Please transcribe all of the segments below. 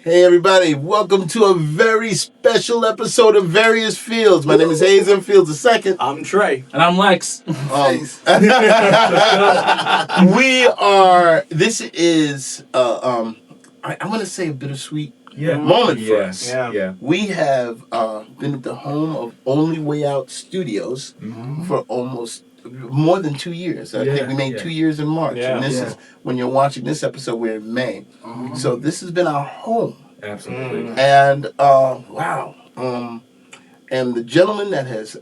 Hey everybody, welcome to a very special episode of Various Fields. My name is Hazen Fields II. I'm Trey. And I'm Lex. This is, I want to say a bittersweet moment for us. Yeah. We have been at the home of Only Way Out Studios for almost more than 2 years. I think we made 2 years in March. Yeah. And this is, when you're watching this episode, we're in May. So this has been our home. Absolutely. And wow. And the gentleman that has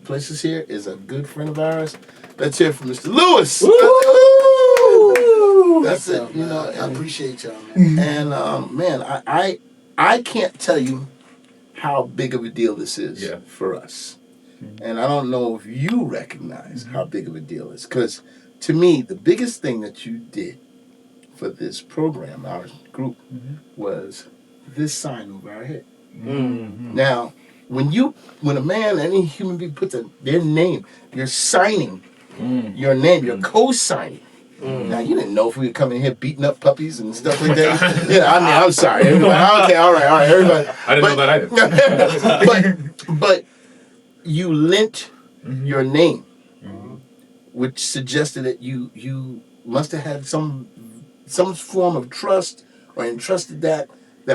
placed us here is a good friend of ours. Let's hear from Mr. Lewis. Woo! That's it. You know, I appreciate y'all, man. and man, I can't tell you how big of a deal this is for us. And I don't know if you recognize how big of a deal it is. Because to me, the biggest thing that you did for this program, our group, was this sign over our head. Now, when a man, any human being puts their name, you're signing your name, you're co-signing. Now, you didn't know if we would come in here beating up puppies and stuff like that. Yeah, I mean, I'm sorry. Everybody, okay, all right, everybody. I didn't know that either. but you lent your name, which suggested that you must have had some form of trust or entrusted that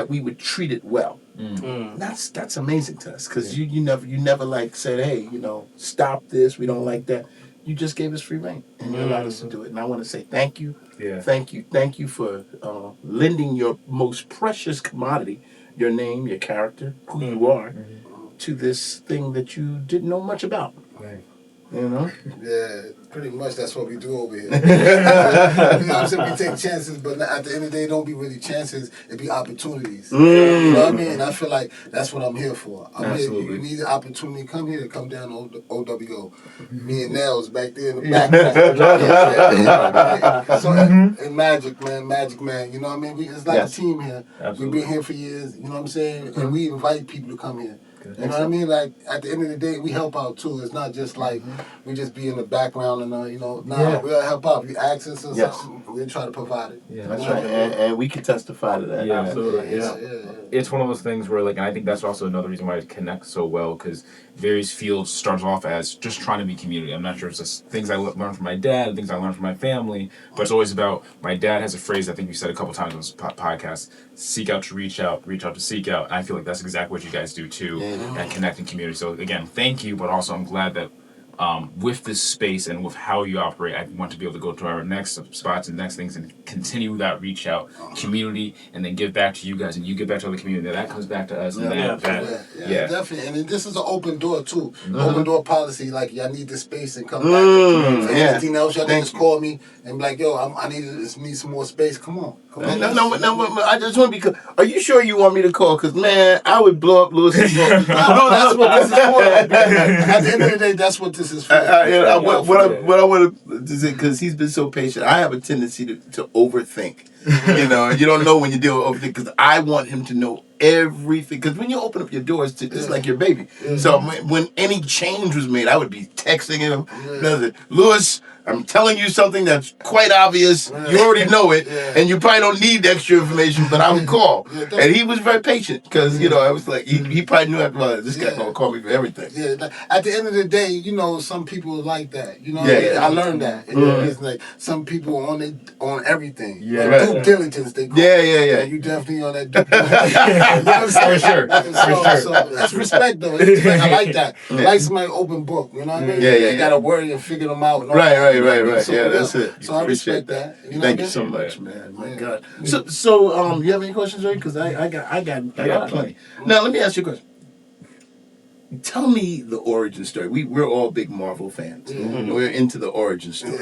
we would treat it well. That's amazing to us because you never like said, hey, stop this, we don't like that. You just gave us free reign and you allowed us to do it. And I want to say thank you. Yeah. Thank you for lending your most precious commodity, your name, your character, who you are, to this thing that you didn't know much about. Right. You know? Yeah, pretty much that's what we do over here. You know what I'm saying? We take chances, but at the end of the day, it don't be really chances, it be opportunities. You know what I mean? And I feel like that's what I'm here for. Absolutely. Here, you need an opportunity, come here, come down to OWO. Me and Nels back there in the back. So, and Magic Man, you know what I mean? It's like a team here. Absolutely. We've been here for years, you know what I'm saying? And we invite people to come here. You know what I mean? Like, at the end of the day, we help out, too. It's not just like we just be in the background and, we'll help out. If you ask us or something, we'll try to provide it. Yeah, That's right. And we can testify to that. Yeah, Absolutely. yeah. It's one of those things where, and I think that's also another reason why it connects so well, because Various Fields starts off as just trying to be community. I'm not sure if it's just things I learned from my dad, things I learned from my family, but it's always about, my dad has a phrase I think you said a couple times on this podcast, seek out to reach out to seek out. And I feel like that's exactly what you guys do too, and connecting community. So again, thank you, but also I'm glad that with this space and with how you operate, I want to be able to go to our next spots and next things and continue that reach out community and then give back to you guys and you give back to other community. That comes back to us. Yeah, definitely. And this is an open door too. Open door policy. Like, y'all need the space and come back. Anything else, y'all just call me and be like, yo, I need some more space. Come on. No, I just want to be clear. Are you sure you want me to call? Because, man, I would blow up Lewis's phone. No, that's what this is for. At the end of the day, that's what this is for. What I want to say, because he's been so patient, I have a tendency to overthink. You don't know when you deal with overthink, because I want him to know everything. Because when you open up your doors, it's like your baby. So when any change was made, I would be texting him. Lewis, I'm telling you something that's quite obvious. You already know it, and you probably don't need extra information, but I would call. And he was very patient, because, I was like, he probably knew after this guy going to call me for everything. Yeah, at the end of the day, some people are like that. I learned that. It's like some people on everything. Due diligence, they call it. And you definitely on that due diligence. For sure. So that's respect, though. I like that. I like somebody open book, you know what I mean? You got to worry and figure them out. Right. So, that's it. So I respect that. Thank you so much, man. My God. So you have any questions, Ray? Because I got plenty. Now, let me ask you a question. Tell me the origin story. We're all big Marvel fans. We're into the origin story.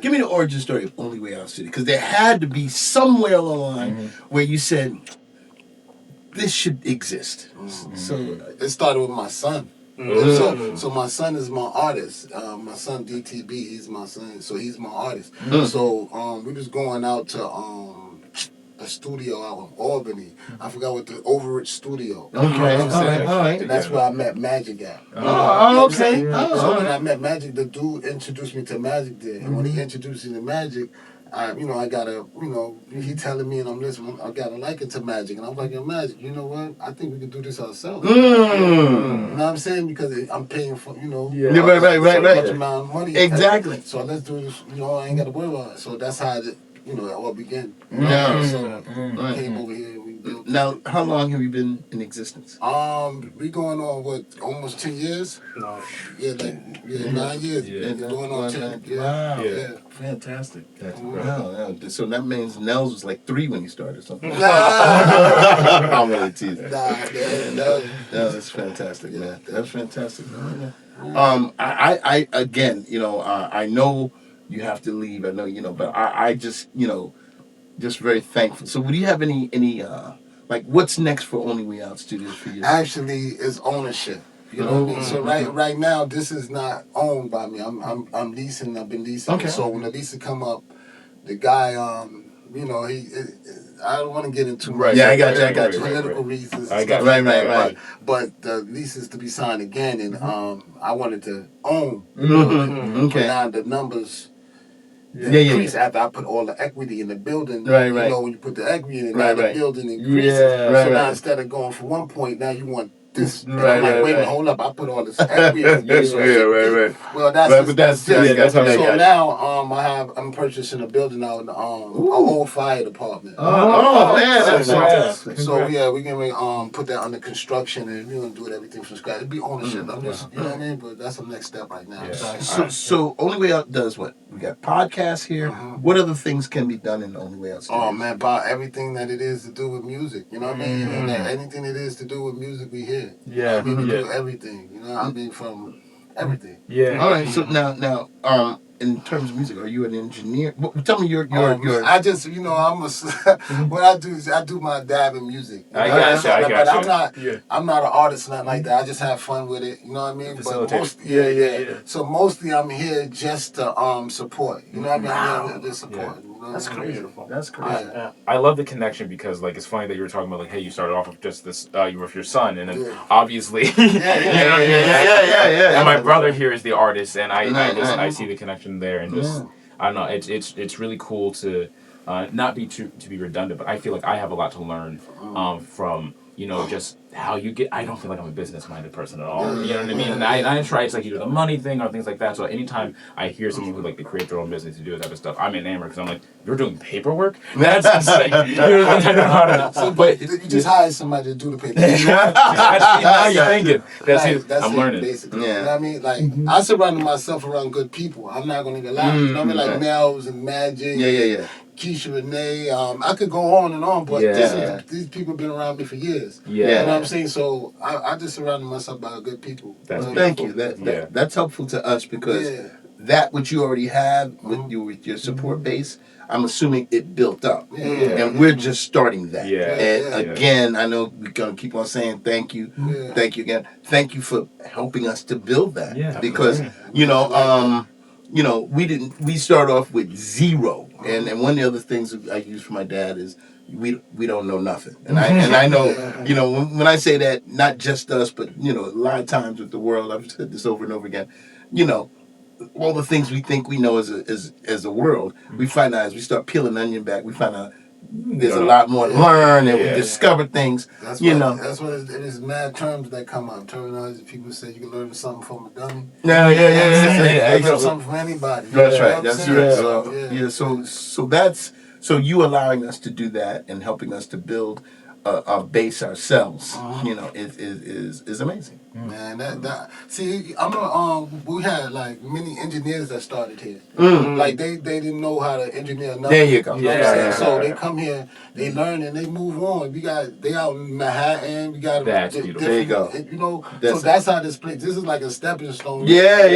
Give me the origin story of Only Way Out City, because there had to be somewhere along the line where you said, this should exist. So it started with my son. So my son is my artist. My son DTB, he's my son, so he's my artist. So we was going out to a studio out in Albany. I forgot what the Overrich Studio. Okay, all right. And that's where I met Magic at. Okay. So when I met Magic, the dude introduced me to Magic there. And when he introduced me to Magic, I gotta, he telling me and I'm listening, I gotta liken to Magic. And I'm like, yo, Magic, you know what? I think we could do this ourselves. You know what I'm saying? Because I'm paying for, right. amount of money. Exactly. So let's do this, I ain't gotta worry about it. So that's how it all began. So came over here and we built. Now, how long have you been in existence? We going on almost 10 years? No. Yeah, 9 years. Yeah. Going on 10. Wow. Yeah. Fantastic. That's Wow. So that means Nels was like 3 when he started something. I'm really teasing. No, that's fantastic, man. That's fantastic. I again, I know you have to leave. I know, but I just, just very thankful. So, would you have any like, what's next for Only Way Out Studios for you? Actually, it's ownership. You know what I mean? So right now, this is not owned by me. I'm leasing. I've been leasing. Okay. So when the lease come up, the guy, I don't want to get into Yeah, I got you. Political reasons. I got you. Right. But the lease is to be signed again, and I wanted to own. Okay. But now the numbers. Yeah. Increase after I put all the equity in the building. Right. When you put the equity in, now the building increases. Yeah. So now instead of going from 1 point, now you want this. And Right, I'm like, right, wait a minute, right. hold up. I put all this equity in. Right. Well, that's Right, but that's just, that's how so now I'm purchasing a building out in the an old fire department. Oh man, that's fantastic. So yeah, we're gonna put that under construction and we're gonna do everything from scratch. It'd be ownership. I'm just you know what I mean, but that's the next step right now. Yeah. So Only Way Out does what? We got podcasts here. What other things can be done in the Only Way Out Studios? Oh man, about everything that it is to do with music. You know what I mean? And anything it is to do with music, we here. Yeah. We do everything. You know, I mean from everything. Yeah. All right. So now, in terms of music, are you an engineer? Well, tell me your. I just, I'm what I do is I do my dab in music. I got you. But I'm not an artist, nothing like that. I just have fun with it. You know what I mean? Facilitate. But so mostly I'm here just to support. You know what I mean? I'm here to support. You know That's what I mean? beautiful. That's crazy. Yeah. I love the connection because, like, it's funny that you were talking about, like, hey, you started off with just this, you were with your son, and then obviously, Yeah. And my brother here is the artist, and I see the connection there, and just I don't know, it's really cool to not be to be redundant, but I feel like I have a lot to learn from just how you get. I don't feel like I'm a business minded person at all. You know what I mean? And I try. It's like either the money thing or things like that. So anytime I hear someone who like they create their own business to do that type of stuff, I'm enamored because I'm like, you're doing paperwork? That's insane. I don't know how to. But you just hire somebody to do the paper. Now you're thinking. That's I'm learning. Basically. Yeah. You know what I mean? Like I surrounded myself around good people. I'm not gonna even lie. You know what I mean? Like Nels and Magic. Yeah. Keisha Renee, I could go on and on, but these people have been around me for years. Yeah. You know what I'm saying? So I just surrounded myself by good people. Thank you. That's helpful to us because that which you already have with your support base, I'm assuming it built up. And we're just starting that. And again, I know we're going to keep on saying thank you. Thank you again. Thank you for helping us to build that. Because, we start off with zero. And one of the other things I use for my dad is we don't know nothing. And I know, when I say that, not just us, but, a lot of times with the world, I've said this over and over again, all the things we think we know as a world, we find out as we start peeling the onion back, we find out there's a lot more to learn and we discover things, That's what it is mad terms that come out. Terminology, people say you can learn something from a dummy. Yeah. Learn something from anybody. That's right. That's right. So you allowing us to do that and helping us to build a base ourselves, is amazing. Man, see, we had like many engineers that started here. Like they didn't know how to engineer nothing. There you go. You know what I'm saying? So they come here, they learn and they move on. They out in Manhattan. We got that's beautiful. There you go. So that's how this place. This is like a stepping stone. Yeah.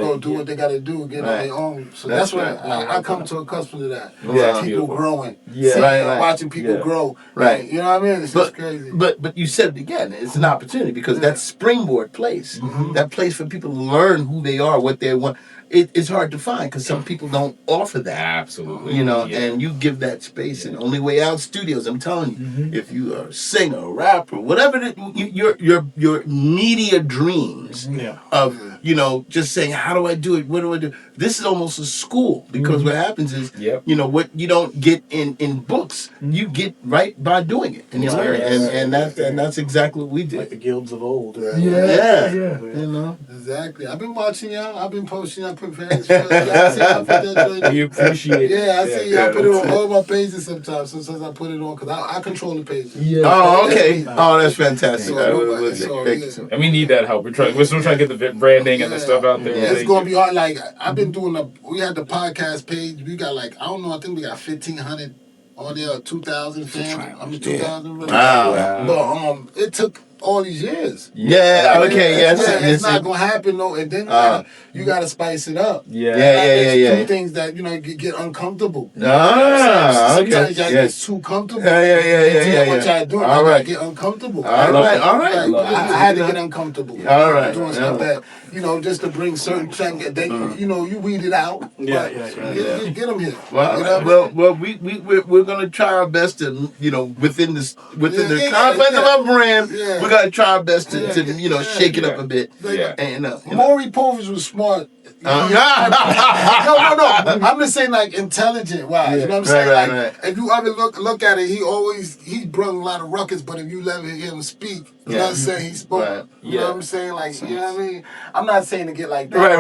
Go do what they got to do, get on their own. So that's what I come to accustomed to that. People beautiful. growing. Right. Watching people grow. Right. You know what I mean? It's just crazy. But you said it again. It's an opportunity because that springboard place, that place for people to learn who they are, what they want. it's hard to find because some people don't offer that. Absolutely. You know, Yeah. and you give that space. And Only Way Out Studios, I'm telling you, if you are a singer, a rapper, whatever, your media dreams of, you know, just saying, how do I do it? What do I do? This is almost a school because what happens is, you know, what you don't get in books, you get right by doing it, and you learn it, and that's exactly what we did. Like the guilds of old. Yeah. You know. Exactly. I've been watching y'all. I've been posting y'all. Put various I see y'all put that joint. We appreciate it. Yeah, I see y'all put it on all my pages sometimes. Sometimes I put it on because I control the pages. Oh, okay. Oh, that's fantastic. And we need that help. We're still trying to get the branding and the stuff out there. It's gonna be hard. Like I've been doing we had the podcast page. We got like, I don't know, I think we got 1,500 on there, 2,000 fans. I mean 2,000. Wow. But it took all these years. Yeah. Okay. Yes. It's not gonna happen though. And then you gotta spice it up. Yeah. Two things that get uncomfortable. Okay. Sometimes y'all get too comfortable. Yeah. What y'all doing? All right. Get uncomfortable. All right. I had to get uncomfortable. All right. Doing stuff that just to bring certain things. Then you weed it out. Get them here. Well, we're gonna try our best to within the confines of our brand. We're gonna try our best to shake it up a bit. And Maury Povich was smart. No. I'm just saying, like, intelligent wise. You know what I'm saying? Like, if you ever look at it, he brung a lot of ruckus. But if you let him speak, you know what I'm saying? He spoke. You know what I'm saying? Like, you know what I mean? I'm not saying to get like that. Right.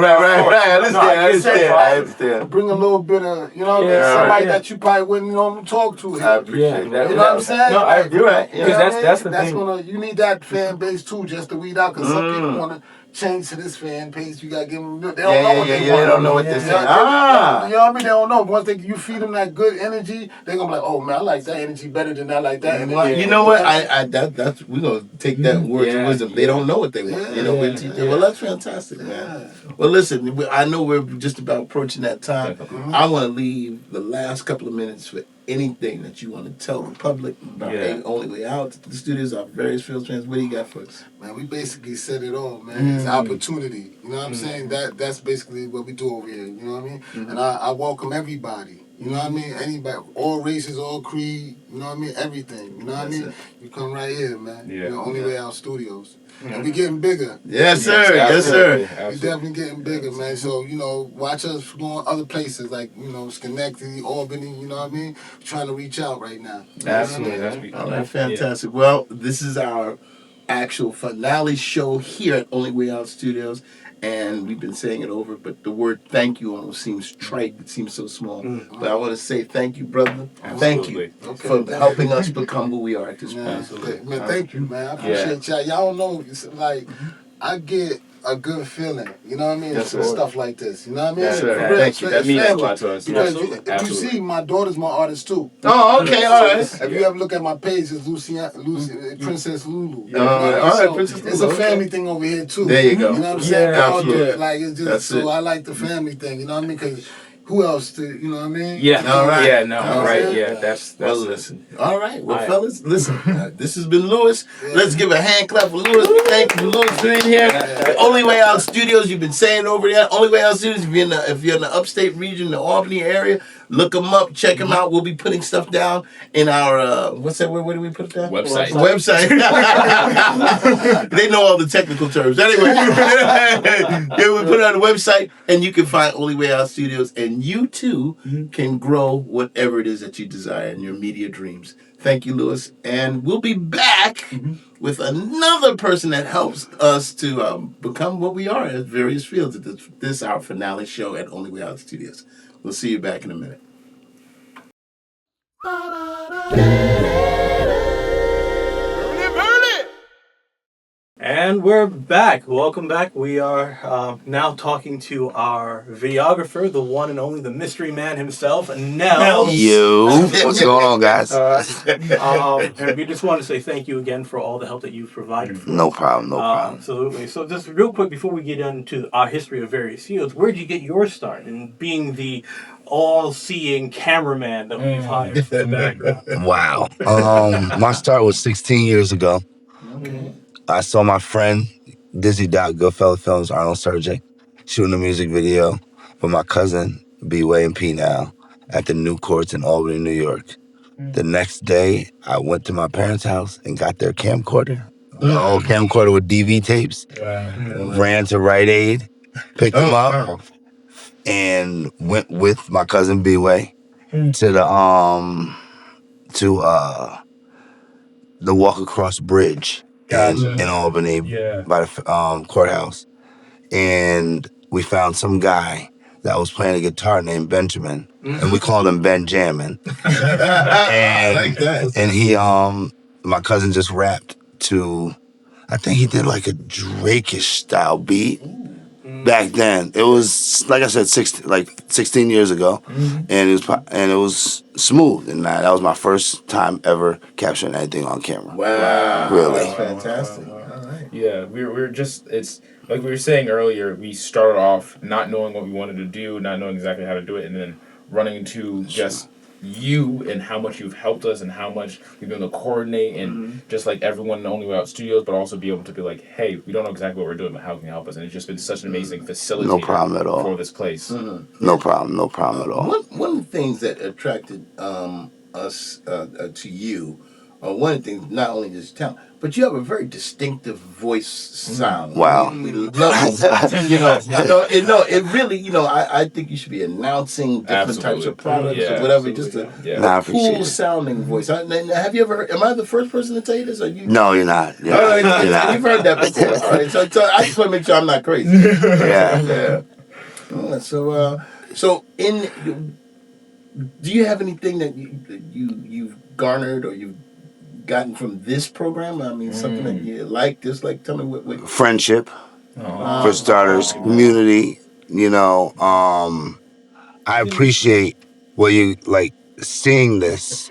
I understand. Bring a little bit of, somebody that you probably wouldn't talk to. I appreciate that. You know what I'm saying? No, you're right. Because that's the thing. You need that fan base too, just to weed out. Because some people want to change to this fan page. You gotta give them. They don't know what they want. They don't know what they're saying. You know what I mean? They don't know. Once you feed them that good energy, they're gonna be like, oh man, I like that energy better than I like that energy. You know what? That's we're gonna take that word to wisdom. They don't know what they want. We're teaching. Well, that's fantastic, man. Well, listen, I know we're just about approaching that time. I want to leave the last couple of minutes for anything that you want to tell the public about Only Way Out, the studios, our various field fans. What do you got for us? Man, we basically said it all, man. It's opportunity. You know what I'm saying? That's basically what we do over here. You know what I mean? And I welcome everybody. You know what I mean? Anybody, all races, all creed. You know what I mean? Everything. You know what I mean? You come right here, man. Only Way Out Studios. And we getting bigger. Yes, sir. Yes, sir. We definitely getting bigger, man. So, watch us going other places like, Schenectady, Albany, you know what I mean? We're trying to reach out right now. Absolutely. All right, fantastic. Yeah. Well, this is our actual finale show here at Only Way Out Studios. And we've been saying it over, but the word thank you almost seems trite. It seems so small. But I want to say thank you, brother. Thank you for helping us become who we are at this point. Man, thank you, man. I appreciate y'all. Y'all know, it's like, I get a good feeling. You know what I mean? Yes, stuff like this. You know what I mean? Yes, sir. Thank you. That means a lot to us. Because if you see, my daughter's my artist too. Oh, okay. All right. If you ever look at my page, it's Princess Lulu. All right, Princess Lulu. It's a family thing over here too. There you go. You know what I'm saying? Absolutely. Like, it's just, so I like the family thing. You know what I mean? Because who else you know what I mean? Yeah. All right. Yeah, no, right. Yeah, that's well, listen. All right. Well, fellas, listen. This has been Lewis. Let's give a hand clap for Lewis. Thank you for Lewis for being here. The Only Way Out Studios, you've been saying over there. Only Way Out Studios, if you're in the upstate region, the Albany area, look them up, check them out. We'll be putting stuff down in our, what's that word? Where do we put it down? Website. They know all the technical terms. Anyway, we put it on the website, and you can find Only Way Out Studios, and you too can grow whatever it is that you desire in your media dreams. Thank you, Lewis. And we'll be back with another person that helps us to become what we are at various fields. This is our finale show at Only Way Out Studios. We'll see you back in a minute. And we're back. Welcome back. We are now talking to our videographer, the one and only, the mystery man himself, Nels. Yo, what's going on, guys? And we just want to say thank you again for all the help that you've provided for us. No problem. Absolutely. So just real quick, before we get into our history of various fields, where did you get your start in being the all-seeing cameraman that we've hired for the background? Wow. My start was 16 years ago. I saw my friend, Dizzy Dot, Goodfellas Films, Arnold Sergey, shooting a music video. with my cousin B-Way and P now at the New Courts in Albany, New York. The next day, I went to my parents' house and got their camcorder. The old camcorder with DV tapes. Ran to Rite Aid, picked them up, and went with my cousin B-Way to the walk across bridge in Albany by the courthouse. And we found some guy that was playing a guitar named Benjamin, and we called him Benjamin. And he, my cousin just rapped to, I think he did like a Drake-ish style beat. Back then, it was like I said, 16 years ago, and it was smooth. And that was my first time ever capturing anything on camera. Wow, Really. that's fantastic. All right. Yeah, we're just, it's like we were saying earlier, we started off not knowing what we wanted to do, not knowing exactly how to do it, and then running into just you and how much you've helped us and how much we've been able to coordinate and just like everyone not only without studios but also be able to be like, hey, we don't know exactly what we're doing, but how can you help us? And it's just been such an amazing facilitator No problem at all. for this place. No problem at all. One of the things that attracted us to you, one of the things, not only just talent, but you have a very distinctive voice sound. Wow. We love it. It really, I think you should be announcing different types of products or whatever. Just a cool sounding voice. Have you ever heard, am I the first person to tell you this? Or you? No, you're not. You're not. You've heard that before. All right, so I just want to make sure I'm not crazy. Yeah. So do you have anything that you've garnered or you've gotten from this program? I mean, something that you like, dislike? Tell me what. Friendship, for starters, community. I appreciate you like seeing this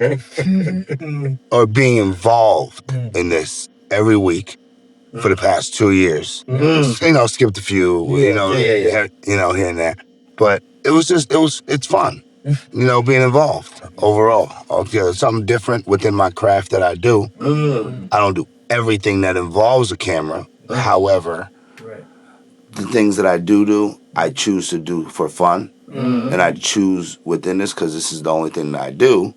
or being involved in this every week for the past 2 years. Skipped a few, here and there, but it's fun. Being involved overall. Okay, something different within my craft that I do. I don't do everything that involves a camera. However, the things that I do, I choose to do for fun. And I choose within this because this is the only thing that I do.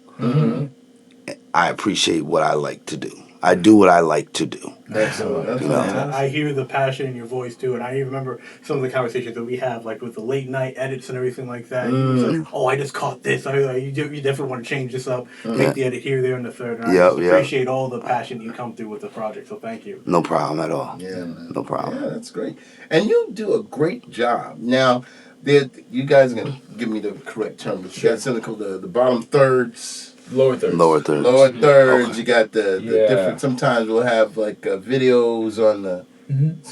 I appreciate what I like to do. I do what I like to do. Excellent. I hear the passion in your voice too, and I remember some of the conversations that we have, like with the late night edits and everything like that. You like, I just caught this. You definitely want to change this up, make the edit here, there, and the third. And I appreciate all the passion you come through with the project. So thank you. No problem at all. Yeah, man. No problem. Yeah, that's great. And you do a great job. Now, you guys are gonna give me the correct term, but you got something called the bottom thirds. Lower thirds. Okay. You got the different. Sometimes we'll have like videos on the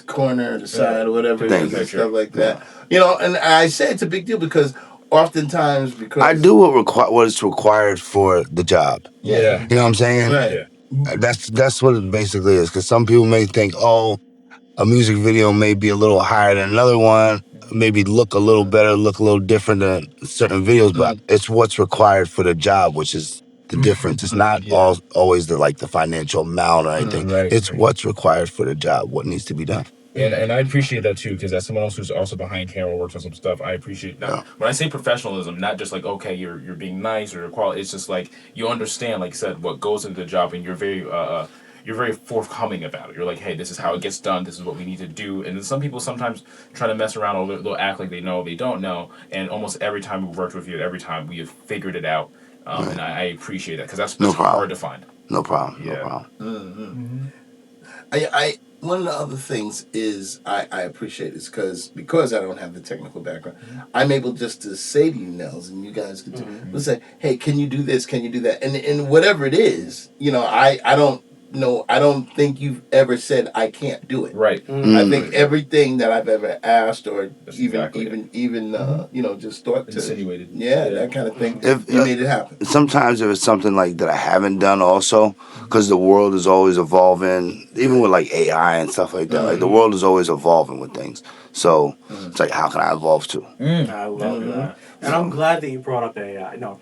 corner, the side, or whatever, and stuff like that. And I say it's a big deal because oftentimes I do what is required for the job. Yeah. You know what I'm saying? Right. Yeah. That's what it basically is. Because some people may think, a music video may be a little higher than another one, maybe look a little better, look a little different than certain videos, but it's what's required for the job, which is the difference. It's not always the financial amount or anything. It's what's required for the job, what needs to be done. And I appreciate that too, because as someone else who's also behind camera, works on some stuff, I appreciate that. Yeah. When I say professionalism, not just like, okay, you're being nice or your quality, it's just like you understand, like I said, what goes into the job, and you're very forthcoming about it. You're like, hey, this is how it gets done. This is what we need to do. And then some people sometimes try to mess around or they'll act like they know, they don't know. And almost every time we've worked with you, every time we have figured it out. And I appreciate that because that's hard to find. No problem. Yeah. No problem. I one of the other things is I appreciate this because I don't have the technical background. I'm able just to say to you, Nels, and you guys can say, hey, can you do this? Can you do that? And whatever it is, I don't think you've ever said I can't do it. Right. I think everything that I've ever asked or even just thought to insinuated. Yeah, that kind of thing. You made it happen. Sometimes if it's something like that I haven't done also, because the world is always evolving, even with like AI and stuff like that. Like the world is always evolving with things. So it's like, how can I evolve too? I love that. And I'm glad that you brought up AI. No,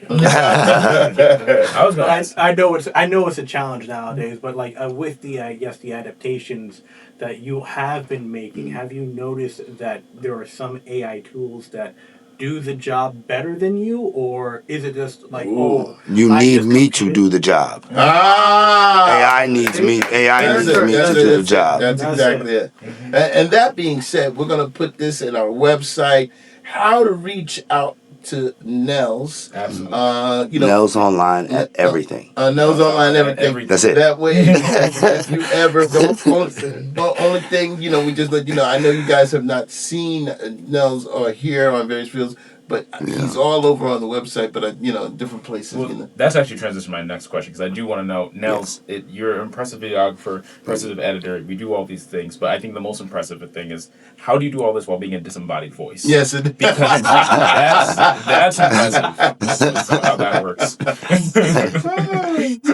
I know it's a challenge nowadays, but like with the adaptations that you have been making, have you noticed that there are some AI tools that do the job better than you, or is it just like, you I need just me come to in? do the job. Ah, AI needs me. AI that's needs it, me that's to it, do the that's it. job. That's exactly it. And that being said, we're gonna put this in our website. How to reach out to Nels. Absolutely. Nels online at everything. Nels online, everything. That's it. That way, if you ever the only thing, we just let you know. I know you guys have not seen Nels or here on Various Fields, but he's all over on the website. But different places. Well, that's actually transition to my next question because I do want to know, Nels, you're an impressive videographer, impressive editor. We do all these things, but I think the most impressive thing is how do you do all this while being a disembodied voice? Yes, because that's impressive. That's how that works. That's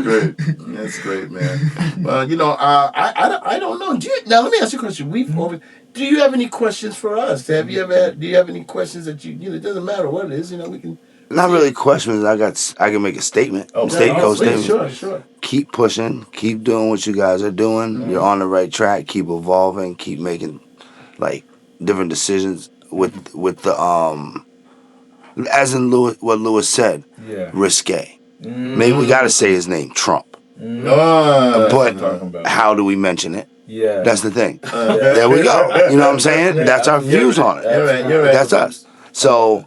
great. That's great, man. Well, I don't know. Now let me ask you a question. Do you have any questions for us? Do you have any questions that it doesn't matter what it is, we can. Not really questions. I can make a statement. Statement. Sure. Keep pushing. Keep doing what you guys are doing. Mm-hmm. You're on the right track. Keep evolving. Keep making different decisions with the as in what Lewis said. Yeah. Risque. Maybe we got to say his name, Trump. But how do we mention it? Yeah. That's the thing. There we go. You know what I'm saying? That's our views on it. You're right. That's us. So,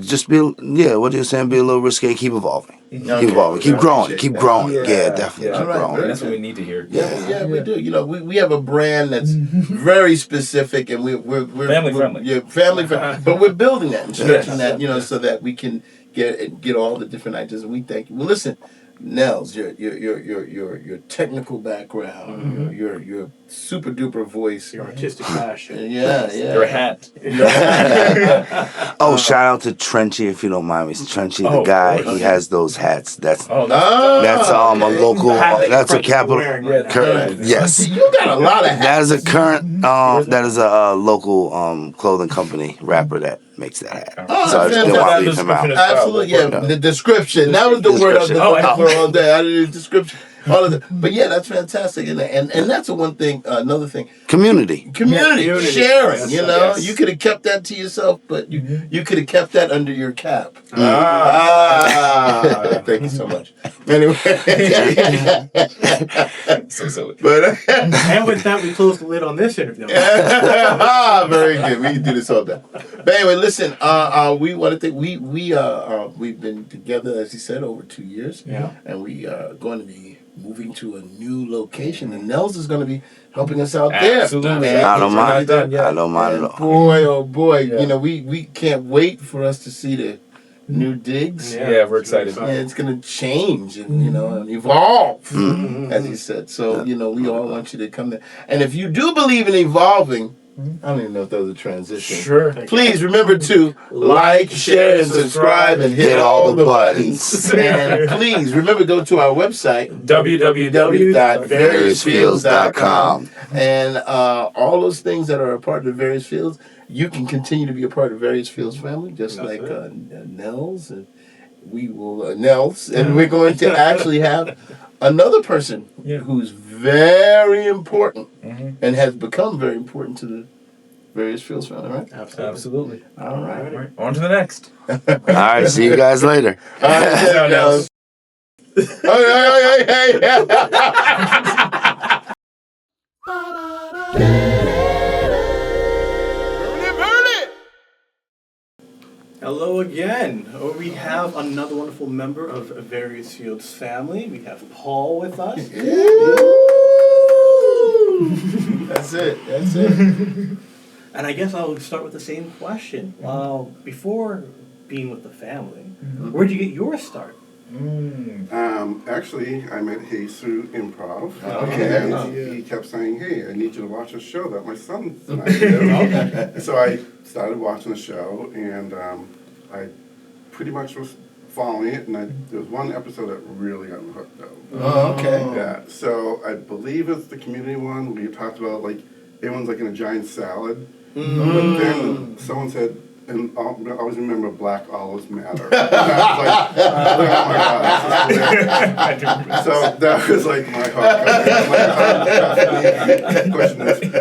just what you're saying, be a little risque, keep evolving. Keep evolving. Keep growing. Keep growing. Yeah, definitely. Keep growing. That's what we need to hear. Yeah, we do. We have a brand that's very specific, and we're family friendly. Yeah, family friendly. But we're building that and stretching that, so that we can get all the different ideas. And we thank you. Well, listen, Nels, your technical background, your super duper voice, your artistic passion. Yeah. Your hat. Shout out to Trenchy, if you don't mind me. Trenchy, the guy, he has those hats. That's a local. That's a capital. Yes. You got a lot of hats. That is a current. That is a local clothing company rapper that makes that hat. So I just didn't want to leave him out. Absolutely, yeah. The description. That was the word I was looking for all day. I did the description. All of that. But yeah, that's fantastic. And that's the one thing, another thing. Community. Sharing, Yes. You could have kept that to yourself, but you could have kept that under your cap. Thank you so much. Anyway. So silly. But, and with that, we close the lid on this interview. Very good. We can do this all day. But anyway, listen, we want to think we've been together, as he said, over 2 years. Yeah. And we are going to be moving to a new location, and Nels is going to be helping us out there. Absolutely. I don't mind. I don't mind at all. Boy, oh boy, we can't wait for us to see the new digs. Yeah, we're excited. Yeah, it's going to change and and evolve, as he said. So we all want you to come there. And if you do believe in evolving, I don't even know if that was a transition. Sure. Please remember to like, share, and subscribe, and hit all the buttons. And please remember, go to our website, www.variousfields.com. And all those things that are a part of the Various Fields, you can continue to be a part of Various Fields family, just like Nels. And we will, Nels. And we're going to actually have another person who's very important and has become very important to the Various Fields family, right? Absolutely. All right. On to the next. All right, see you guys later. Hello again. We have another wonderful member of Various Fields family. We have Paul with us. That's it. And I guess I'll start with the same question. Before being with the family, where'd you get your start? Actually, I met Hayes through improv. Okay. And he kept saying, "Hey, I need you to watch a show that my son's and I do." So I started watching the show, and I pretty much was following it. And there was one episode that really got me hooked, though. Oh, okay. Yeah. So I believe it's the community one where you talked about everyone's in a giant salad. But then someone said, and I always remember Black Olives Matter. And I was like, oh my God, this is hilarious. So that was like my heart.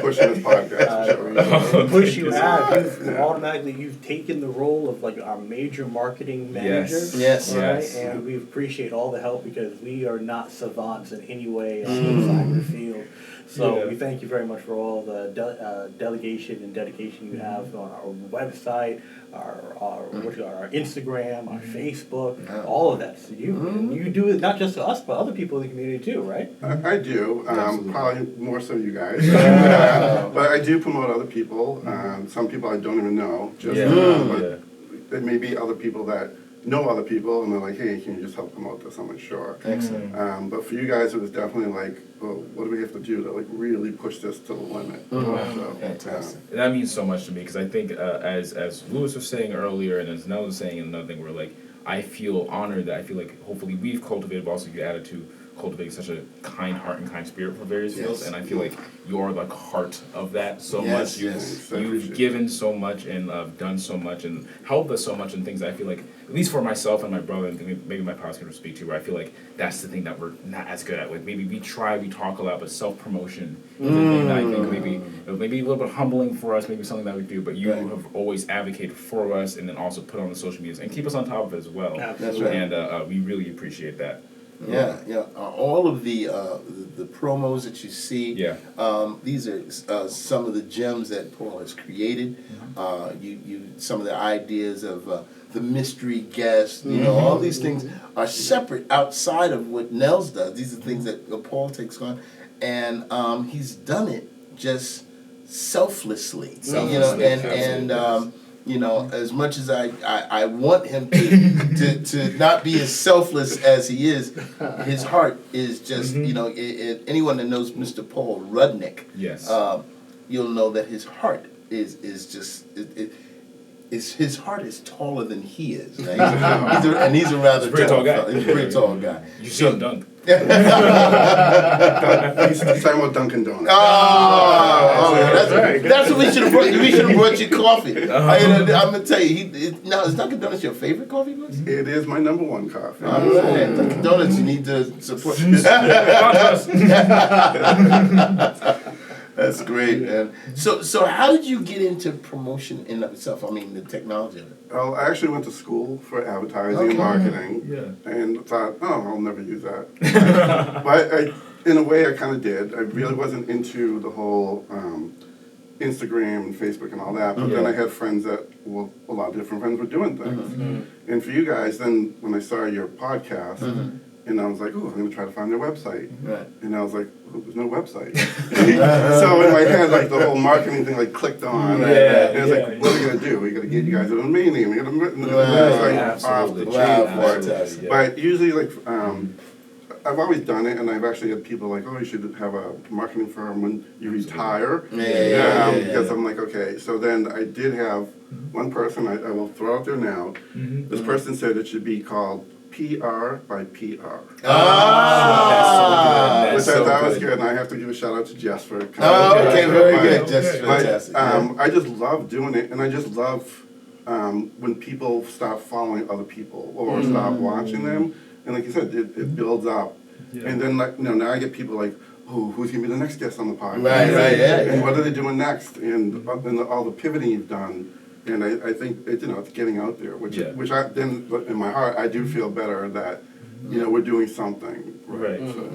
Pushing this podcast. The push you have, you've automatically taken the role of like our major marketing manager. Yes. Right? Yes. And we appreciate all the help because we are not savants in any way on the cyber field. So we thank you very much for all the delegation and dedication you have on our website, our Instagram, our Facebook, all of that. So you do it not just to us, but other people in the community too, right? I do, probably more so you guys. But I do promote other people. Some people I don't even know. But there may be other people that know other people, and they're like, hey, can you just help promote this? I'm like, sure. Excellent. But for you guys, it was definitely like, oh, what do we have to do to like really push this to the limit? So, Fantastic. That means so much to me because I think as Lewis was saying earlier and as Nell was saying another thing, we're like, I feel honored that I feel like hopefully we've cultivated, but also your attitude cultivating such a kind heart and kind spirit for various fields, and I feel like you're like heart of that so much. You've given so much and done so much and helped us so much in things that I feel like, at least for myself and my brother, and maybe my pops can speak to, where I feel like that's the thing that we're not as good at. Like maybe we talk a lot, but self-promotion is a thing that I think maybe a little bit humbling for us, maybe something that we do, but you have always advocated for us and then also put on the social medias and keep us on top of it as well. That's right. And we really appreciate that. Yeah. All of the promos that you see, these are some of the gems that Paul has created. You some of the ideas of the mystery guest, all these things are separate outside of what Nels does. These are things that Paul takes on, and he's done it just selflessly. As much as I want him to not be as selfless as he is, his heart is just, anyone that knows Mr. Paul Rudnick, you'll know that his heart is just, his heart is taller than he is. Right? He's a rather tall guy. He's a pretty tall guy. You see him dunk. He's talking about Dunkin' Donuts. That's what we should have brought. We should have brought you coffee. I'm gonna tell you. Now, is Dunkin' Donuts your favorite coffee place? It is my number one coffee. Dunkin' Donuts, you need to support. That's great, man. So how did you get into promotion in of itself? I mean, the technology of it. Well, I actually went to school for advertising and marketing, and thought, I'll never use that. But in a way, I kind of did. I really wasn't into the whole Instagram and Facebook and all that, but then I had friends that, a lot of different friends were doing things. And for you guys, then when I saw your podcast, and I was like, I'm going to try to find their website. Right. And I was like, there's no website. So in my head, like the whole marketing thing, like clicked on. And it was like, what are we going to do? We got to get you guys a domain name. We got to off the chain for it. But usually, like, I've always done it, and I've actually had people like, you should have a marketing firm when you retire. Because I'm like, okay. So then I did have one person, I will throw out there now. This person said it should be called PR by PR. Which I thought was good, and I have to give a shout out to Jess for it. Very good. Jess is fantastic. I just love doing it, and I just love when people stop following other people or stop watching them. And like you said, it builds up. And then now I get people like, who's gonna be the next guest on the podcast? And what are they doing next? And all the pivoting you've done. And I think it's getting out there, which I then in my heart I do feel better that we're doing something. Right. So,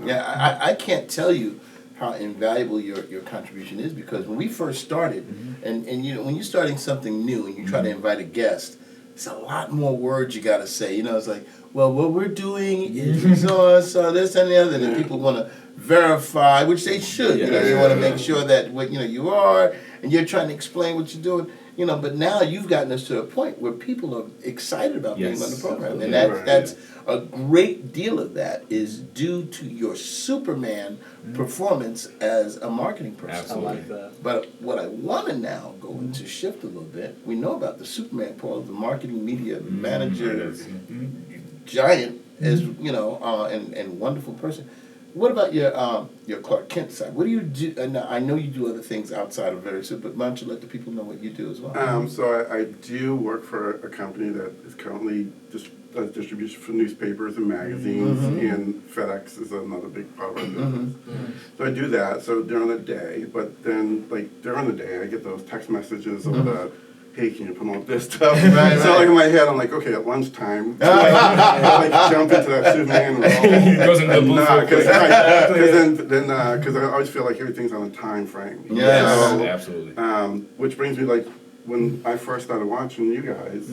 I can't tell you how invaluable your contribution is, because when we first started, and when you're starting something new and you try to invite a guest, it's a lot more words you got to say. It's like, well, what we're doing is so this and the other, and people want to verify, which they should. You want to make sure that what you are, and you're trying to explain what you're doing. But now you've gotten us to a point where people are excited about being on the program, and that's a great deal of that is due to your Superman performance as a marketing person. Absolutely. I like that. But what I want to now go into shift a little bit. We know about the Superman, Paul, the marketing media manager, giant, as and wonderful person. what about your Clark Kent side? What do you do? And I know you do other things outside of Very Simple, but why don't you let the people know what you do as well? So I do work for a company that is currently does distribution for newspapers and magazines, and FedEx is another big part of our business. So I do that. So during the day, but then like during the day, I get those text messages of the, hey, can you promote this stuff? Right, so like in my head, I'm like, okay, at lunchtime, I like jump into that Superman role. Goes into the blue Because I always feel like everything's on a time frame. Yes. So, Absolutely. which brings me like, when I first started watching you guys,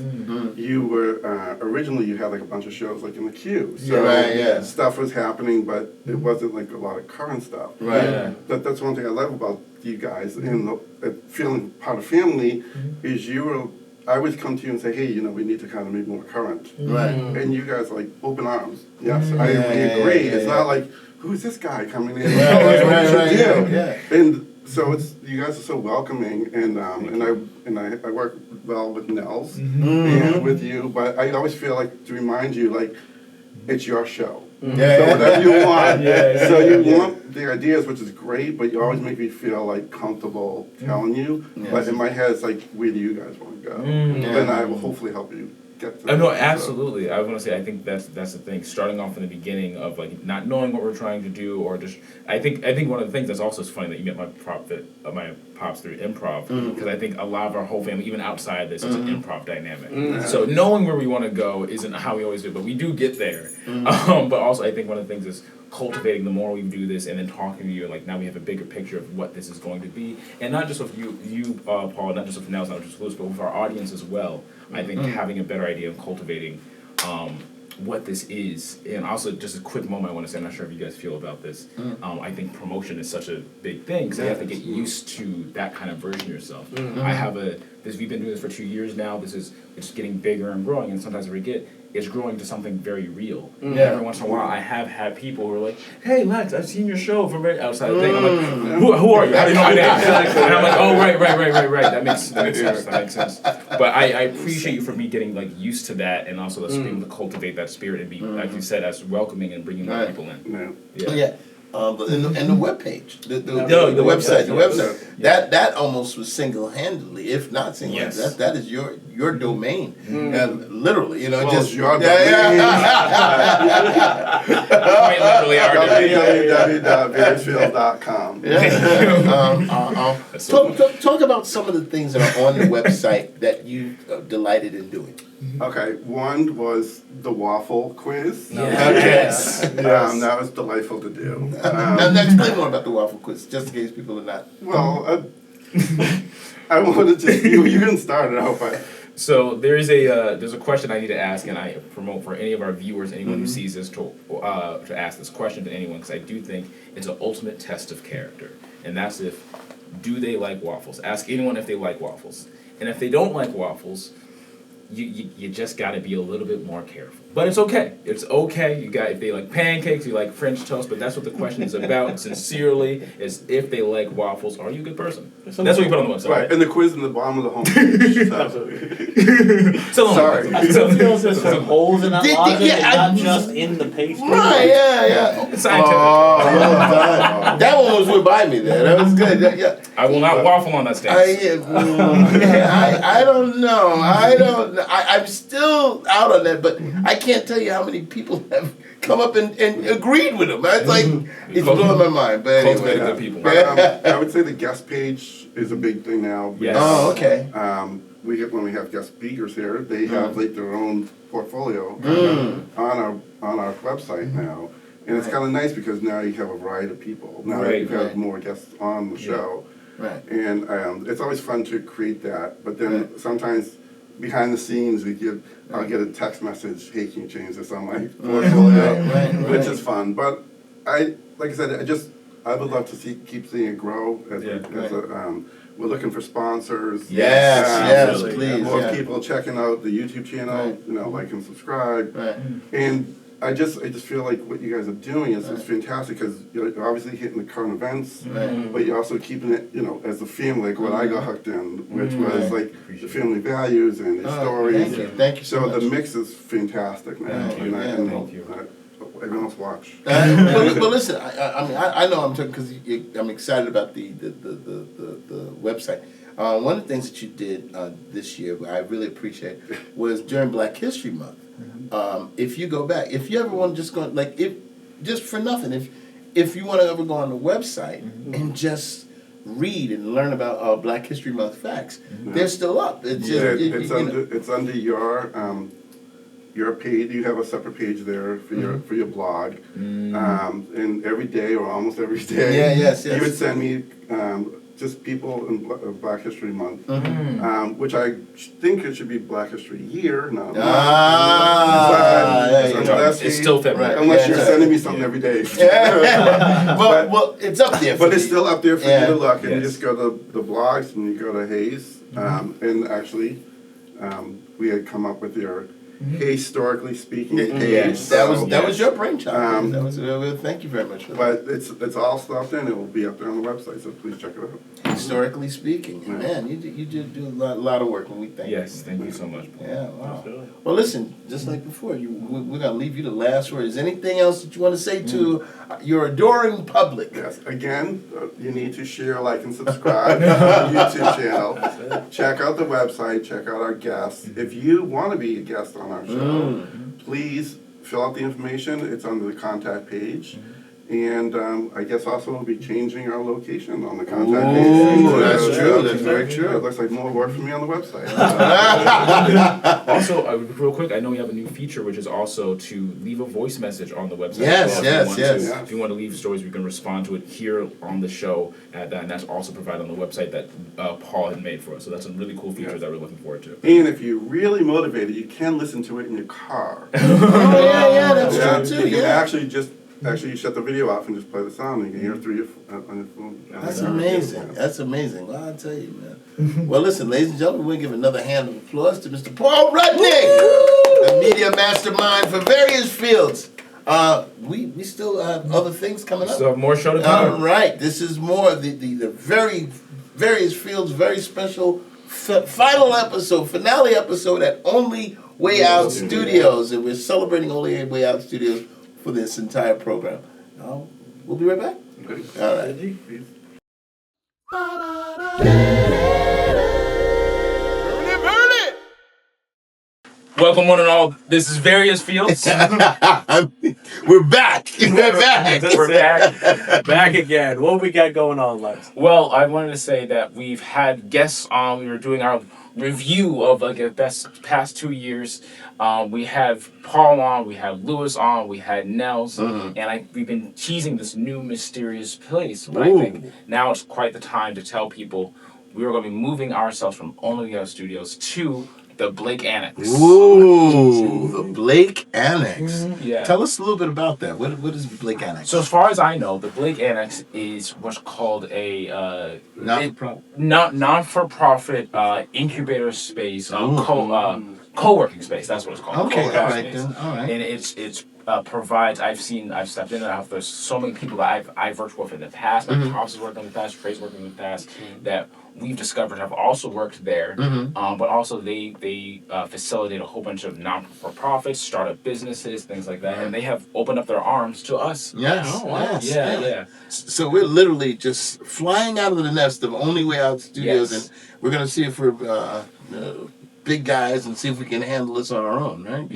you were originally you had like a bunch of shows like in the queue. So stuff was happening, but it wasn't like a lot of current stuff. Right. Yeah. That's one thing I love about you guys and feeling part of family is I always come to you and say, hey, we need to kind of make more current. Right. And you guys are like open arms. Yes, I agree. It's not like, who's this guy coming in? Right. And so you guys are so welcoming, and I work well with Nels and with you, but I always feel like to remind you like it's your show. So whatever you want. You want the ideas, which is great, but you always make me feel like comfortable telling you. But in my head, it's like, where do you guys want to go? Then I will hopefully help you get to. No, absolutely. I want to say I think that's the thing. Starting off in the beginning of like not knowing what we're trying to do, or just I think one of the things that's also funny that you met my pops through improv, because I think a lot of our whole family, even outside this, is an improv dynamic. So knowing where we want to go isn't how we always do, but we do get there. But also I think one of the things is cultivating the more we do this, and then talking to you, like now we have a bigger picture of what this is going to be, and not just with you Paul, not just with Nels, not just with Louis, but with our audience as well. I think having a better idea of cultivating what this is, and also just a quick moment I want to say, I'm not sure if you guys feel about this. I think promotion is such a big thing, because you have to get used to that kind of version of yourself. We've been doing this for 2 years now. It's getting bigger and growing, and sometimes we forget it's growing to something very real. Every once in a while, I have had people who are like, "Hey, Lex, I've seen your show from right outside the thing." I'm like, "Who are you? How do you know my name?" And I'm like, "Oh, right. That makes sense." But I appreciate you for me getting like used to that, and also being able to cultivate that spirit and be, like you said, as welcoming and bringing more people in. But and the webpage, the website, that almost was single-handedly, if not single-handedly, that is your domain, literally, just your domain. www.verisfield.com. Talk about some of the things that are on the website that you delighted in doing. Okay, one was the waffle quiz. Yes. That was delightful to do. Now explain more about the waffle quiz, just in case people are not. Well, I wanted to. You didn't start it out, but. So there's a question I need to ask, and I promote for any of our viewers, anyone who sees this, to ask this question to anyone, because I do think it's an ultimate test of character, and that's do they like waffles? Ask anyone if they like waffles, and if they don't like waffles, you just got to be a little bit more careful. But it's okay. It's okay. If they like pancakes, you like French toast, but that's what the question is about. Sincerely, is if they like waffles, are you a good person? That's what you put on the website. Right, and the quiz in the bottom of the homepage. Sorry. I still feel there's some holes in that logic, and not just in the pastry. Right, yeah. It's scientific. That one was went by me there. That was good. I will not waffle on that stage. I don't know. I'm still out on that, but I can't tell you how many people have come up and agreed with him. It's like, it's blowing my mind. But anyway. Good people. I would say the guest page is a big thing now. Yes. Oh, okay. When we have guest speakers here, they have like their own portfolio on our website now. And it's kind of nice because now you have a variety of people. Now you have more guests on the show. Right. And it's always fun to create that. But then sometimes behind the scenes, I'll get a text message, hey, can you change this on my portfolio? Which is fun. But like I said, I would love to keep seeing it grow. We're looking for sponsors. Yes, please. More people checking out the YouTube channel, like and subscribe. Right. And I just feel like what you guys are doing is fantastic, because you're obviously hitting the current events, but you're also keeping it, as a family, like what I got hooked in, which was like the family values and the stories. Thank you so So much. the mix is fantastic now. Thank you. And everyone else watch. But listen, I know I'm talking because I'm excited about the website. One of the things that you did this year, I really appreciate, was during Black History Month. If you go back, if you ever want to just go, like, if just for nothing, if you want to ever go on the website and just read and learn about Black History Month facts, they're still up. It's just, it's under your page. You have a separate page there for your blog, and every day or almost every day, you would send me just people in Black History Month, which I think it should be Black History Year now. It's still February. Unless you're sending me something every day. Well, it's up there. But it's still up there for you to look, and you just go to the blogs and you go to Hayes, and actually, we had come up with your historically speaking page. That was your brainchild. Thank you very much for that. But it's all stuff in. It will be up there on the website, so please check it out. Historically speaking, man, you do a lot of work, and we thank you. Yes, thank you so much, Paul. Yeah, wow. Well, listen, just like before, we're gonna leave you the last word. Is there anything else that you want to say to your adoring public? Yes. Again, you need to share, like, and subscribe to our YouTube channel. Check out the website. Check out our guests. If you want to be a guest on our show, please fill out the information. It's under the contact page. And I guess also we'll be changing our location on the contact page. That's true. That's very true. It looks like more work for me on the website. Also, real quick, I know we have a new feature, which is also to leave a voice message on the website. Yes. If you want to leave stories, we can respond to it here on the show at that, and that's also provided on the website that Paul had made for us. So that's a really cool feature that we're looking forward to. And if you're really motivated, you can listen to it in your car. That's true too. You can actually you shut the video off and just play the sound and you can hear it through on your phone. That's amazing. That's amazing. Well, I'll tell you, man. Well, listen, ladies and gentlemen, we'll give another hand of applause to Mr. Paul Rudnick, the media mastermind for various fields. We still have other things coming up. So have more show to come. All right. This is more of the very various fields, very special final episode, finale episode at Only Way Out Studios. And we're celebrating Only Way Out Studios for this entire program. We'll be right back. All right. Welcome one and all. This is Various Fields. We're back. We're back. We're back. Back again. What we got going on, Lex? Well, I wanted to say that we've had guests on. We were doing our review of the past 2 years. We have Paul on, we have Lewis on, we had Nels, and we've been teasing this new mysterious place. But I think now it's quite the time to tell people we are going to be moving ourselves from Only Way Out Studios to the Blake Annex. Ooh, the Blake Annex. Yeah. Tell us a little bit about that. What is Blake Annex? So as far as I know, the Blake Annex is what's called a non-for-profit incubator space, co-working space. That's what it's called. Okay, all right. And it's provides. I've stepped in and out. There's so many people that I've worked with in the past. My pops has worked in the past. Trey's worked in the past. That we've discovered have also worked there. But also they facilitate a whole bunch of non-for-profits, startup businesses, things like that, and they have opened up their arms to us. Yes. Oh, wow. Yeah. So we're literally just flying out of the nest of Only Way Out Studios, and we're gonna see if we're big guys and see if we can handle this on our own, right?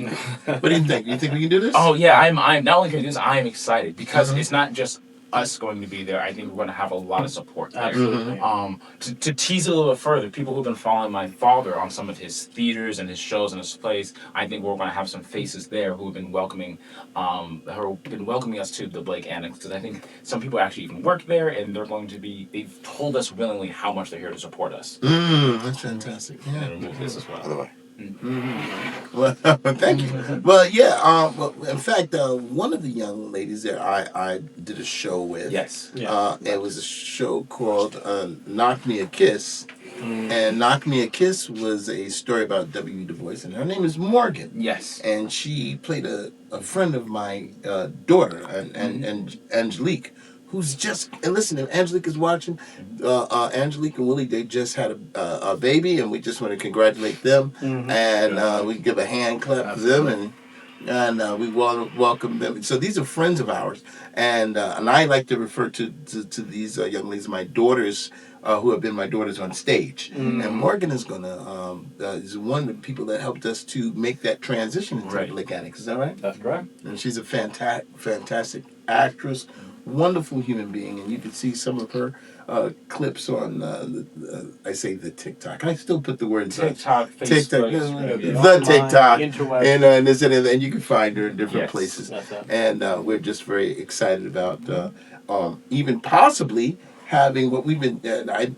What do you think? You think we can do this? Oh yeah, I'm not only can do this, I am excited because it's not just us going to be there. I think we're going to have a lot of support there. Absolutely. To tease a little bit further, people who've been following my father on some of his theaters and his shows and his plays, I think we're going to have some faces there who've been welcoming us to the Blake Annex, because I think some people actually even work there, and they've told us willingly how much they're here to support us. That's fantastic. Yeah. And remove this as well. By the way. Well, thank you. Well, yeah. In fact, one of the young ladies there, I did a show with. Yes. It was a show called "Knock Me a Kiss," and "Knock Me a Kiss" was a story about W. Du Bois, and her name is Morgan. Yes. And she played a friend of my daughter, and Angelique. Who's just, and listen, if Angelique is watching, Angelique and Willie, they just had a baby, and we just want to congratulate them, and we give a hand clap to them, and and we welcome them. So these are friends of ours, and I like to refer to these young ladies, my daughters, who have been my daughters on stage. And Morgan is is one of the people that helped us to make that transition into the Blake Annex. Is that right? That's correct. And she's a fantastic actress, wonderful human being, and you can see some of her clips on I say the TikTok. I still put the words TikTok, Facebook, the TikTok, interweb. and this and you can find her in different Yes. places. That's it. And we're just very excited about even possibly having what we've been.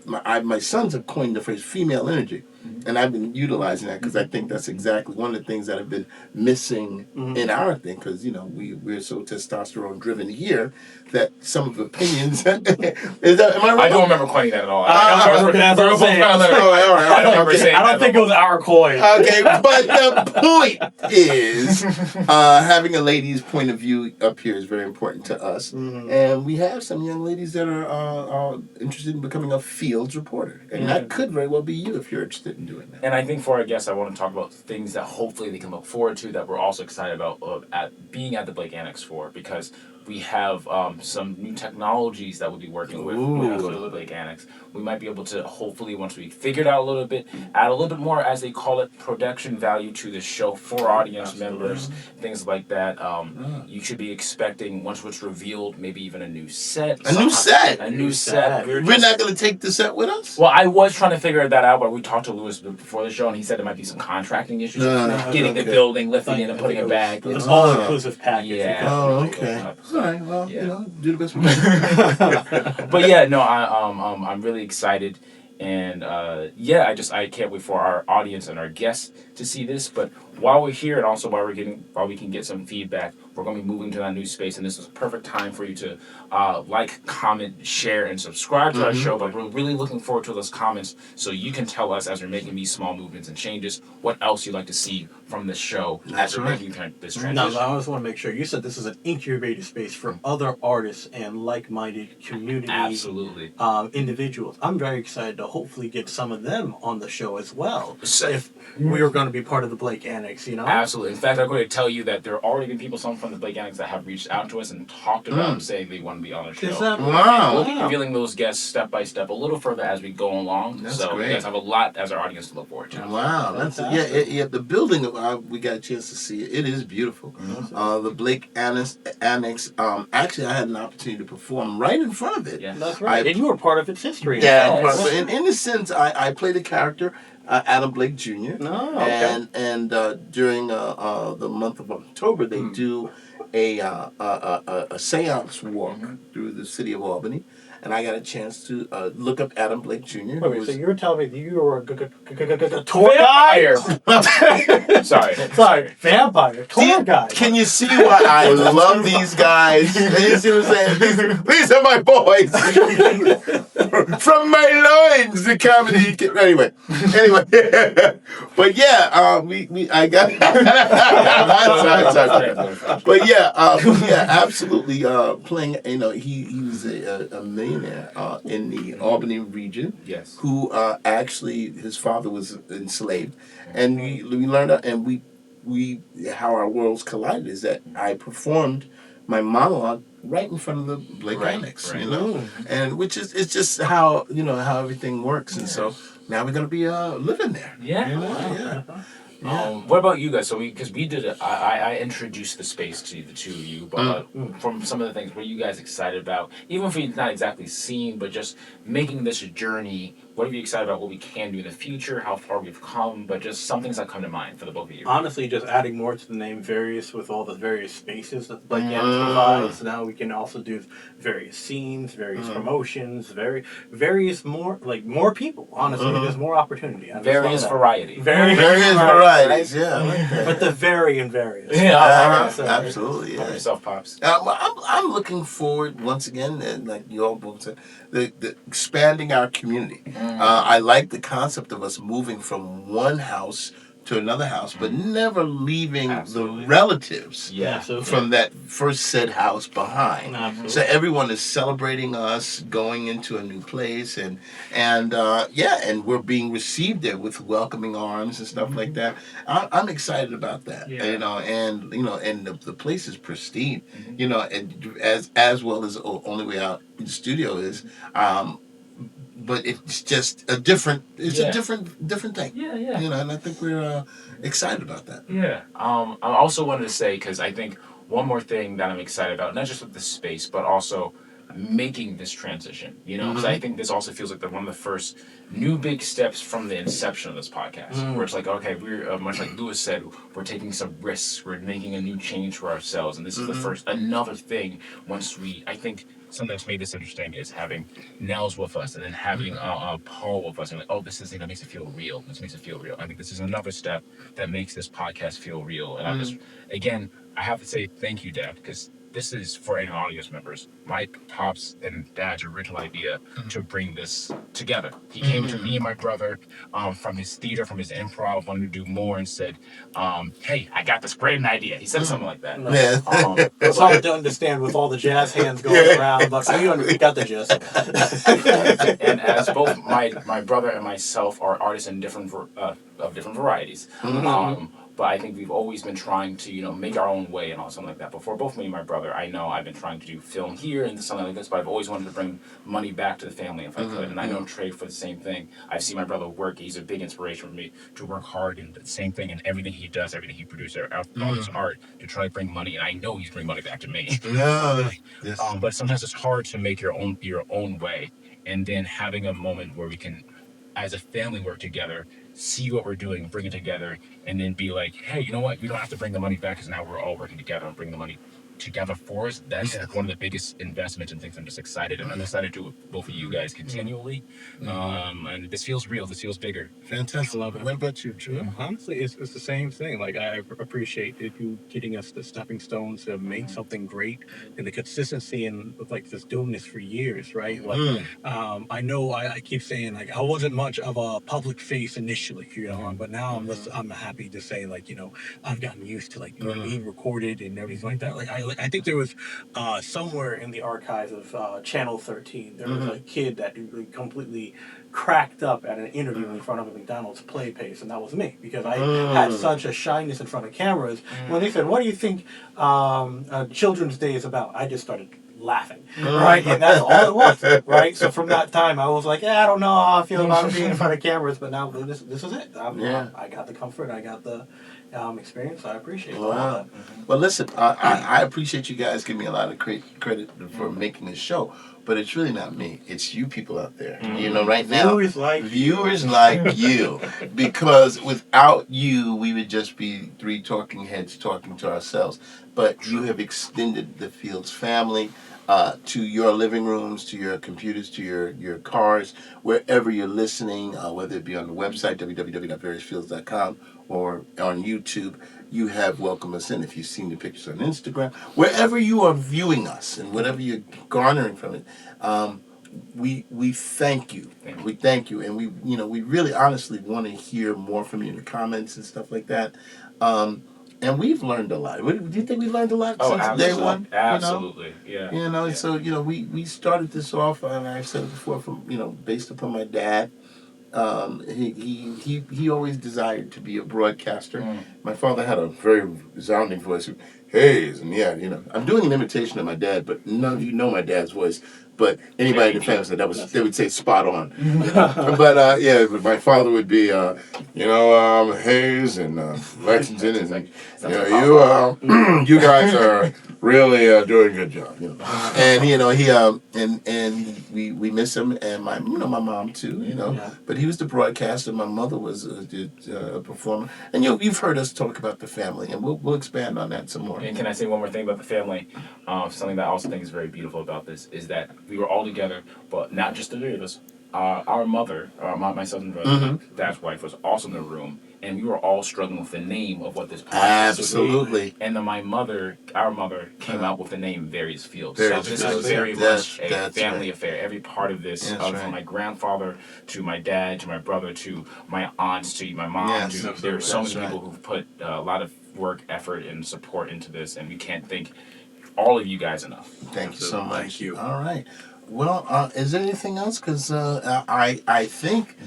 My sons have coined the phrase "female energy," and I've been utilizing that because I think that's exactly one of the things that have been missing in our thing. Because we're so testosterone driven here that some of the opinions. Am I wrong? I don't remember coining that at all. I was looking at that, We were both saying. kind of like, All right. I don't remember saying I don't that. think it was our coin. Okay, but the point is, having a lady's point of view up here is very important to us, and we have some young ladies that are interested in becoming a fields reporter, and that could very well be you if you're interested in doing that. And I think for our guests, I want to talk about things that hopefully they can look forward to that we're also excited about at being at the Blake Annex for, because we have some new technologies that we'll be working with the Blake Annex. We might be able to, hopefully, once we figure it out a little bit, add a little bit more, as they call it, production value to the show for audience members, things like that. You should be expecting, once it's revealed, maybe even a new set. A new set? A new set. We're not going to take the set with us? Well, I was trying to figure that out, but we talked to Lewis before the show, and he said there might be some contracting issues. Getting the building, lifting it, and putting it back. It's all inclusive package. Yeah. Oh, okay. All right, well, do the best we can. But yeah, no, I'm really excited, and I can't wait for our audience and our guests to see this. But while we're here, and also while we can get some feedback, we're going to be moving to that new space, and this is a perfect time for you to like, comment, share, and subscribe to our show. But we're really looking forward to those comments, so you can tell us, as we're making these small movements and changes, what else you'd like to see from this show as we're making this transition. No, I just want to make sure. You said this is an incubator space for other artists and like-minded community Absolutely. Individuals. I'm very excited to hopefully get some of them on the show as well. So- If we were going to be part of the Blake Annex, Absolutely. In fact, I'm going to tell you that there are already been people, some from the Blake Annex, that have reached out to us and talked about saying they want to be on the show. Is that Wow. We'll be revealing those guests step by step, a little further as we go along. That's so great. you guys have a lot as our audience to look forward to. Wow, that's the building we got a chance to see it. It is beautiful. The Blake Annex. Actually, I had an opportunity to perform right in front of it. Yeah. That's right. And you were part of its history. Yeah, Yes. but in a sense, I played a character, Adam Blake Jr. Oh, okay. And during the month of October, they do a seance walk through the city of Albany, and I got a chance to look up Adam Blake Jr. Wait, so you were telling me that you were a tour guide? Sorry. Vampire. Tour guide. Can you see why I love these guys? You see what I'm saying? These are my boys. From my loins, the comedy. Anyway. But yeah, I got. sorry. But yeah, absolutely. Playing, he was a millionaire in the Albany region. Yes. Who actually his father was enslaved, and we learned and we how our worlds collided is that I performed my monologue right in front of the Blake Annex, and which is it's just how how everything works, and so now we're gonna be living there. Yeah. What about you guys? So because we did it, I introduced the space to the two of you, but from some of the things, what are you guys excited about? Even if it's not exactly seen, but just making this journey. What are you excited about? What we can do in the future? How far we've come? But just some things that come to mind for the both of you. Honestly, just adding more to the name Various with all the various spaces that the Blake Annex provides. Now we can also do various scenes, various promotions, various more people. Honestly, there's more opportunity. Various variety. Various varieties, yeah. I like that. But the very and various. Absolutely. Pour yourself, Pops. I'm looking forward once again, and like you all both said, the expanding our community. I like the concept of us moving from one house to another house, but never leaving Absolutely. the relatives Yeah. from that first said house behind. Absolutely. So everyone is celebrating us going into a new place, and we're being received there with welcoming arms and stuff like that. I'm excited about that. Yeah. And the place is pristine. And as well as Only Way Out in the studio is. But it's just a different. It's a different thing. Yeah, yeah. And I think we're excited about that. Yeah. I also wanted to say, because I think one more thing that I'm excited about, not just with the space, but also making this transition. Because I think this also feels like one of the first new big steps from the inception of this podcast, where it's like, okay, we're much like Lewis said, we're taking some risks, we're making a new change for ourselves, and this is the first another thing. I think something that's made this interesting is having Nels with us, and then having Paul with us, and this makes it feel real. This makes it feel real. I think this is another step that makes this podcast feel real. And I have to say thank you, Dad, because this is, for any audience members, my pops and dad's original idea to bring this together. He came to me and my brother from his theater, from his improv, wanted to do more, and said, hey, I got this great idea. He said something like that. Yeah. It's hard to understand with all the jazz hands going around, but you got the gist. And as both my brother and myself are artists in different varieties, but I think we've always been trying to, make our own way and all something like that. But for both me and my brother, I know I've been trying to do film here and something like this, but I've always wanted to bring money back to the family if I could. And I know Trey for the same thing. I've seen my brother work. He's a big inspiration for me to work hard and the same thing in everything he does, everything he produces, all his art, to try to bring money. And I know he's bringing money back to me. No. Yes. But sometimes it's hard to make your own way. And then having a moment where we can, as a family, work together, see what we're doing, bring it together, and then be like, hey, you know what? We don't have to bring the money back because now we're all working together and bring the money together for us. That's one of the biggest investments and things. I'm just excited, and I'm excited to do with both of you guys continually. And this feels real. This feels bigger. Fantastic. Love it. What about you, Drew? Honestly, it's the same thing. Like, I appreciate you getting us the stepping stones to make something great, and the consistency and like just doing this for years, right? Like, I know I keep saying, like, I wasn't much of a public face initially, but now I'm happy to say, like, I've gotten used to being recorded and everything like that. Like, I think there was somewhere in the archives of Channel 13, there was a kid that completely cracked up at an interview in front of a McDonald's play pace, and that was me, because I had such a shyness in front of cameras. When they said, what do you think Children's Day is about? I just started laughing, right? And that's all it was, right? So from that time, I was like, I don't know how I feel about being in front of cameras, but now this is it. I got the comfort, I got the experience. I appreciate all that. Well, listen, I appreciate you guys giving me a lot of credit for making this show, but it's really not me. It's you people out there. Right now, viewers like you, because without you, we would just be three talking heads talking to ourselves. But you have extended the Fields family to your living rooms, to your computers, to your cars, wherever you're listening, whether it be on the website, www.variousfields.com, or on YouTube. You have welcomed us in. If you've seen the pictures on Instagram, wherever you are viewing us and whatever you're garnering from it, we thank you. We thank you, and we really honestly want to hear more from you in the comments and stuff like that. And we've learned a lot. Do you think we learned a lot since day one? Absolutely, yeah. So we started this off, and I've said it before, from based upon my dad. He always desired to be a broadcaster. My father had a very resounding voice. Hayes, and I'm doing an imitation of my dad, but none of you know my dad's voice. But anybody in the family said they would say spot on. But my father would be, Hayes and Lexington, and you guys are really doing a good job. And we miss him, and my mom too. But he was the broadcaster. My mother was a performer, and you've heard us talk about the family, and we'll expand on that some more. And can I say one more thing about the family? Something that I also think is very beautiful about this is that we were all together, but not just the three of us. our mother, my son's brother, dad's wife, was also in the room, and we were all struggling with the name of what this podcast would Absolutely. be. And then our mother, came out with the name Various Fields. Various So this Fields. is very That's- much a that's family right. affair. Every part of this, That's from right. my grandfather to my dad to my brother to my aunts to my mom. Yes, There are so that's many right. people who've put a lot of work, effort, and support into this, and we can't thank all of you guys enough. Thank you so much. Thank you. All right. Well, is there anything else? Because I think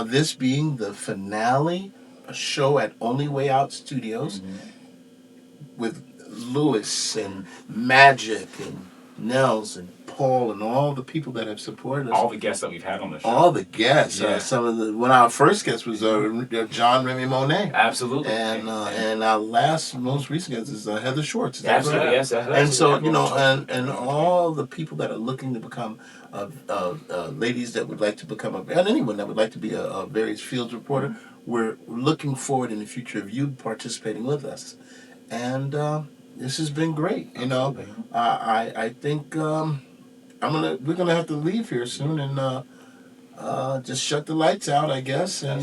this being the finale show at Only Way Out Studios with Lewis and Magic and Nels and Paul and all the people that have supported us. All the guests that we've had on the show. All the guests. Yeah. Some of the when our first guest was John Remy Monet. Absolutely. And our most recent guest is Heather Schwartz. Is that Absolutely, right? yes. And so and all the people that are looking to become ladies that would like to become and anyone that would like to be a Various Fields reporter, we're looking forward in the future of you participating with us, and this has been great. You know, I think we're gonna have to leave here soon and just shut the lights out, I guess, and.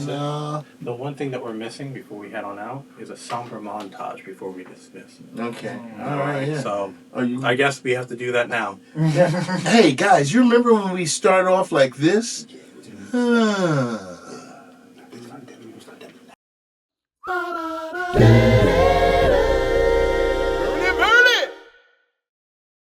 The one thing that we're missing before we head on out is a somber montage before we dismiss. Okay. All right. Yeah. So Are you? I guess we have to do that now. Hey guys, you remember when we started off like this?